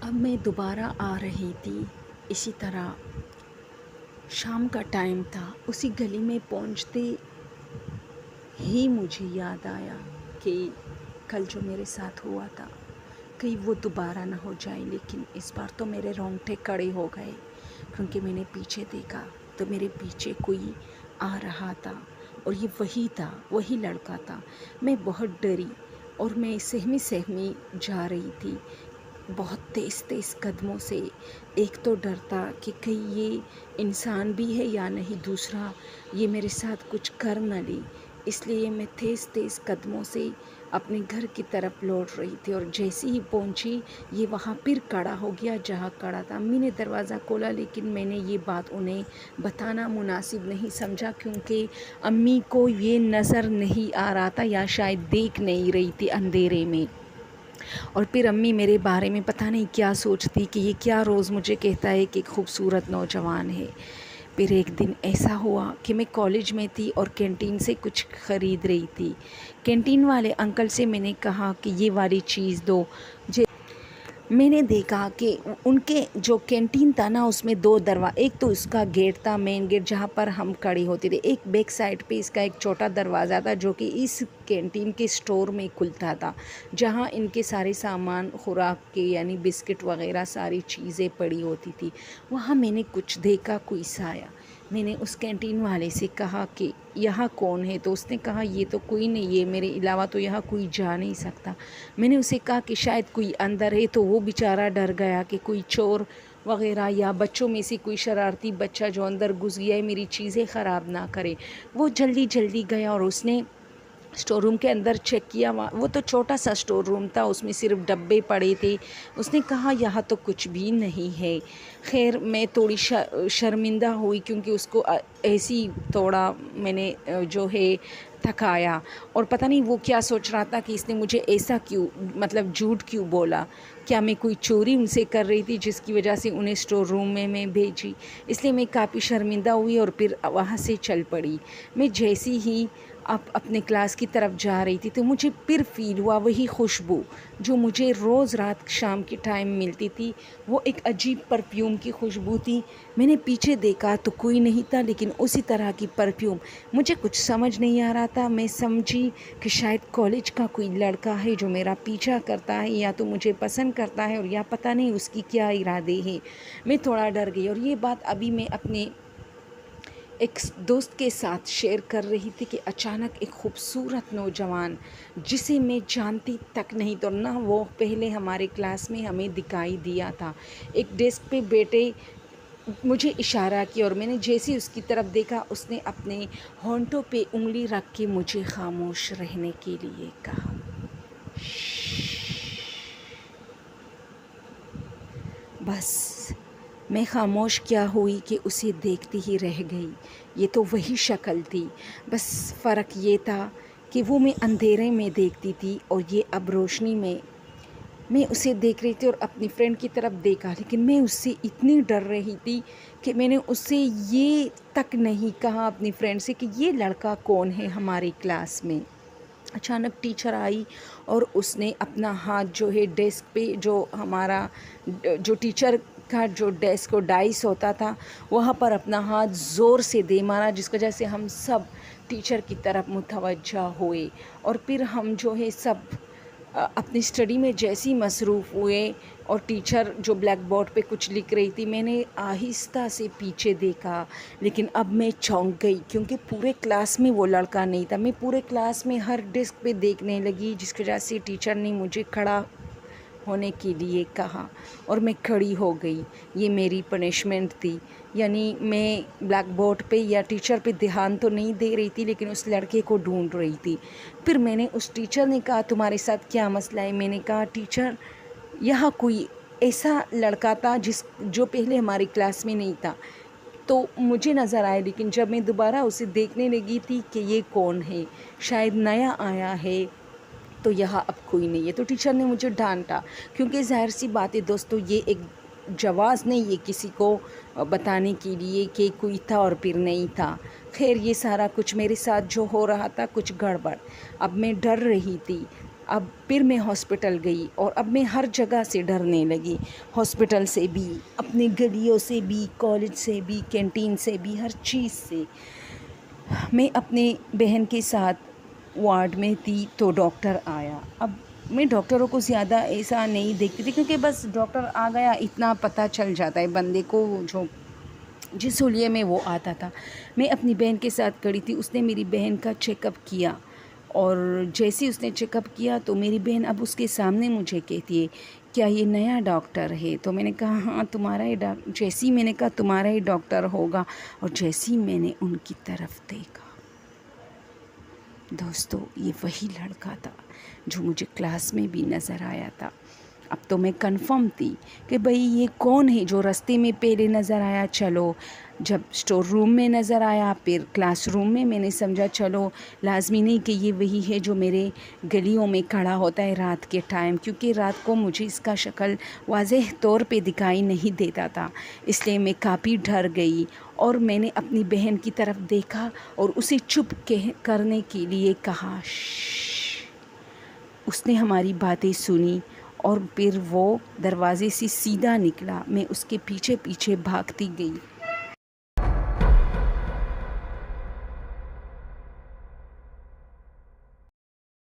اب میں دوبارہ آ رہی تھی، اسی طرح شام کا ٹائم تھا۔ اسی گلی میں پہنچتے ہی مجھے یاد آیا کہ کل جو میرے ساتھ ہوا تھا کہیں وہ دوبارہ نہ ہو جائے۔ لیکن اس بار تو میرے رونگٹے کھڑے ہو گئے، کیونکہ میں نے پیچھے دیکھا تو میرے پیچھے کوئی آ رہا تھا، اور یہ وہی تھا، وہی لڑکا تھا۔ میں بہت ڈری اور میں سہمی جا رہی تھی، بہت تیز تیز قدموں سے۔ ایک تو ڈر تھا کہ کہیں یہ انسان بھی ہے یا نہیں، دوسرا یہ میرے ساتھ کچھ کر نہ لے، اس لیے میں تیز تیز قدموں سے اپنے گھر کی طرف لوٹ رہی تھی۔ اور جیسے ہی پہنچی یہ وہاں پھر کھڑا ہو گیا جہاں کھڑا تھا۔ امی نے دروازہ کھولا، لیکن میں نے یہ بات انہیں بتانا مناسب نہیں سمجھا، کیونکہ امی کو یہ نظر نہیں آ رہا تھا یا شاید دیکھ نہیں رہی تھی اندھیرے میں۔ اور پھر امی میرے بارے میں پتہ نہیں کیا سوچتی کہ یہ کیا روز مجھے کہتا ہے کہ خوبصورت نوجوان ہے۔ پھر ایک دن ایسا ہوا کہ میں کالج میں تھی اور کینٹین سے کچھ خرید رہی تھی۔ کینٹین والے انکل سے میں نے کہا کہ یہ والی چیز دو۔ میں نے دیکھا کہ ان کے جو کینٹین تھا نا، اس میں دو ایک تو اس کا گیٹ تھا، مین گیٹ جہاں پر ہم کھڑے ہوتے تھے، ایک بیک سائڈ پہ اس کا ایک چھوٹا دروازہ تھا جو کہ اس کینٹین کے سٹور میں کھلتا تھا، جہاں ان کے سارے سامان خوراک کے یعنی بسکٹ وغیرہ ساری چیزیں پڑی ہوتی تھی۔ وہاں میں نے کچھ دیکھا، کوئی سایہ۔ میں نے اس کینٹین والے سے کہا کہ یہاں کون ہے؟ تو اس نے کہا یہ تو کوئی نہیں ہے، میرے علاوہ تو یہاں کوئی جا نہیں سکتا۔ میں نے اسے کہا کہ شاید کوئی اندر ہے، تو وہ بیچارہ ڈر گیا کہ کوئی چور وغیرہ یا بچوں میں سے کوئی شرارتی بچہ جو اندر گھس گیا ہے میری چیزیں خراب نہ کرے۔ وہ جلدی جلدی گیا اور اس نے اسٹور روم کے اندر چیک کیا۔ وہ تو چھوٹا سا اسٹور روم تھا، اس میں صرف ڈبے پڑے تھے۔ اس نے کہا یہاں تو کچھ بھی نہیں ہے۔ خیر میں تھوڑی شرمندہ ہوئی، کیونکہ اس کو ایسی تھوڑا میں نے جو ہے تھکایا، اور پتہ نہیں وہ کیا سوچ رہا تھا کہ اس نے مجھے ایسا کیوں مطلب جھوٹ کیوں بولا، کیا میں کوئی چوری ان سے کر رہی تھی جس کی وجہ سے انہیں اسٹور روم میں بھیجی۔ اس لیے میں کافی شرمندہ ہوئی اور پھر وہاں سے چل پڑی۔ میں جیسی ہی اپنے کلاس کی طرف جا رہی تھی تو مجھے پھر فیل ہوا وہی خوشبو جو مجھے روز رات شام کے ٹائم ملتی تھی، وہ ایک عجیب پرفیوم کی خوشبو تھی۔ میں نے پیچھے دیکھا تو کوئی نہیں تھا، لیکن اسی طرح کی پرفیوم۔ مجھے کچھ سمجھ نہیں آ رہا تھا، میں سمجھی کہ شاید کالج کا کوئی لڑکا ہے جو میرا پیچھا کرتا ہے، یا تو مجھے پسند کرتا ہے، اور یا پتہ نہیں اس کی کیا ارادے ہیں۔ میں تھوڑا ڈر گئی، اور یہ بات ابھی میں اپنے ایک دوست کے ساتھ شیئر کر رہی تھی کہ اچانک ایک خوبصورت نوجوان جسے میں جانتی تک نہیں تو نہ وہ پہلے ہمارے کلاس میں ہمیں دکھائی دیا تھا، ایک ڈیسک پہ بیٹھے مجھے اشارہ کیا، اور میں نے جیسے اس کی طرف دیکھا اس نے اپنے ہونٹوں پہ انگلی رکھ کے مجھے خاموش رہنے کے لیے کہا۔ بس میں خاموش کیا ہوئی کہ اسے دیکھتی ہی رہ گئی۔ یہ تو وہی شکل تھی، بس فرق یہ تھا کہ وہ میں اندھیرے میں دیکھتی تھی اور یہ اب روشنی میں اسے دیکھ رہی تھی اور اپنی فرینڈ کی طرف دیکھا، لیکن میں اس سے اتنی ڈر رہی تھی کہ میں نے اس سے یہ تک نہیں کہا اپنی فرینڈ سے کہ یہ لڑکا کون ہے ہماری کلاس میں۔ اچانک ٹیچر آئی اور اس نے اپنا ہاتھ جو ہے ڈیسک پہ، جو ہمارا جو ٹیچر کا جو ڈیسک اور ڈائس ہوتا تھا وہاں پر اپنا ہاتھ زور سے دے مارا، جس کی وجہ سے ہم سب ٹیچر کی طرف متوجہ ہوئے، اور پھر ہم جو ہے سب اپنی اسٹڈی میں جیسی مصروف ہوئے، اور ٹیچر جو بلیک بورڈ پہ کچھ لکھ رہی تھی میں نے آہستہ سے پیچھے دیکھا، لیکن اب میں چونک گئی کیونکہ پورے کلاس میں وہ لڑکا نہیں تھا۔ میں پورے کلاس میں ہر ڈیسک پہ دیکھنے لگی، جس کی وجہ سے ٹیچر نے مجھے کھڑا ہونے کے لیے کہا اور میں کھڑی ہو گئی۔ یہ میری پنشمنٹ تھی، یعنی میں بلیک بورڈ پہ یا ٹیچر پہ دھیان تو نہیں دے رہی تھی، لیکن اس لڑکے کو ڈھونڈ رہی تھی۔ پھر میں نے اس ٹیچر نے کہا تمہارے ساتھ کیا مسئلہ ہے؟ میں نے کہا ٹیچر یہاں کوئی ایسا لڑکا تھا جو پہلے ہماری کلاس میں نہیں تھا، تو مجھے نظر آیا، لیکن جب میں دوبارہ اسے دیکھنے لگی تھی کہ یہ کون ہے، شاید نیا آیا ہے تو یہاں اب کوئی نہیں ہے، تو ٹیچر نے مجھے ڈانٹا، کیونکہ ظاہر سی بات ہے دوستو یہ ایک جواز نہیں ہے کسی کو بتانے کے لیے کہ کوئی تھا اور پھر نہیں تھا۔ خیر یہ سارا کچھ میرے ساتھ جو ہو رہا تھا کچھ گڑبڑ، اب میں ڈر رہی تھی، اب پھر میں ہاسپٹل گئی اور اب میں ہر جگہ سے ڈرنے لگی، ہاسپٹل سے بھی، اپنے گلیوں سے بھی، کالج سے بھی، کینٹین سے بھی، ہر چیز سے۔ میں اپنے بہن کے ساتھ وارڈ میں تھی تو ڈاکٹر آیا۔ اب میں ڈاکٹروں کو زیادہ ایسا نہیں دیکھتی تھی کیونکہ بس ڈاکٹر آ گیا اتنا پتہ چل جاتا ہے بندے کو، جو جس حلیے میں وہ آتا تھا۔ میں اپنی بہن کے ساتھ کھڑی تھی، اس نے میری بہن کا چیک اپ کیا، اور جیسے اس نے چیک اپ کیا تو میری بہن اب اس کے سامنے مجھے کہتی ہے کیا یہ نیا ڈاکٹر ہے؟ تو میں نے کہا ہاں تمہارا ہی ڈاکٹر، جیسی میں نے کہا تمہارا ہی ڈاکٹر ہوگا، اور جیسی میں نے ان کی طرف دیکھا دوستو، یہ وہی لڑکا تھا جو مجھے کلاس میں بھی نظر آیا تھا۔ اب تو میں کنفرم تھی کہ بھئی یہ کون ہے جو رستے میں پہلے نظر آیا، چلو جب اسٹور روم میں نظر آیا، پھر کلاس روم میں نے سمجھا چلو لازمی نہیں کہ یہ وہی ہے جو میرے گلیوں میں کھڑا ہوتا ہے رات کے ٹائم، کیونکہ رات کو مجھے اس کا شکل واضح طور پہ دکھائی نہیں دیتا تھا، اس لیے میں کافی ڈر گئی، اور میں نے اپنی بہن کی طرف دیکھا اور اسے چپ کرنے کے لیے کہا شش۔ اس نے ہماری باتیں سنی اور پھر وہ دروازے سے سیدھا نکلا، میں اس کے پیچھے پیچھے بھاگتی گئی۔